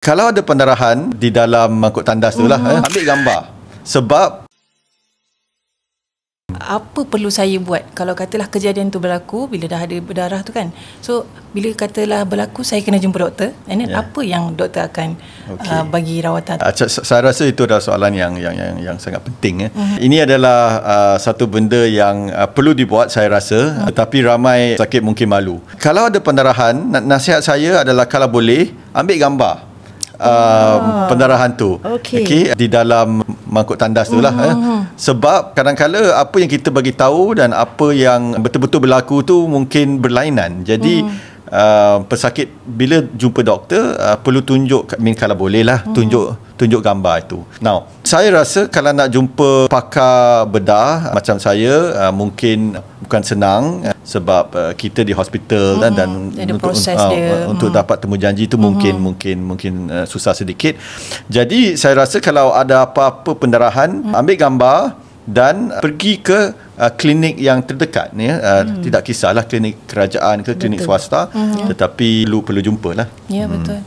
Kalau ada pendarahan di dalam mangkuk tandas tu lah, ambil gambar. Sebab apa perlu saya buat kalau katalah kejadian tu berlaku bila dah ada berdarah tu kan. So bila katalah berlaku saya kena jumpa doktor, and then apa yang doktor akan bagi rawatan? Saya rasa itu adalah soalan yang sangat penting. Ini adalah satu benda yang perlu dibuat, saya rasa, tapi ramai sakit mungkin malu. Kalau ada pendarahan, nasihat saya adalah kalau boleh ambil gambar pendarahan tu di dalam mangkuk tandas tu lah. Sebab kadang-kala apa yang kita bagi tahu dan apa yang betul-betul berlaku tu mungkin berlainan. Jadi pesakit bila jumpa doktor perlu tunjuk, kalau boleh lah tunjuk gambar itu. Now, saya rasa kalau nak jumpa pakar bedah macam saya mungkin bukan senang, sebab kita di hospital dan untuk dapat temu janji itu mungkin susah sedikit. Jadi saya rasa kalau ada apa-apa pendarahan, ambil gambar dan pergi ke klinik yang terdekat ni. Tidak kisahlah klinik kerajaan ke klinik swasta, tetapi perlu jumpalah. Ya, betul.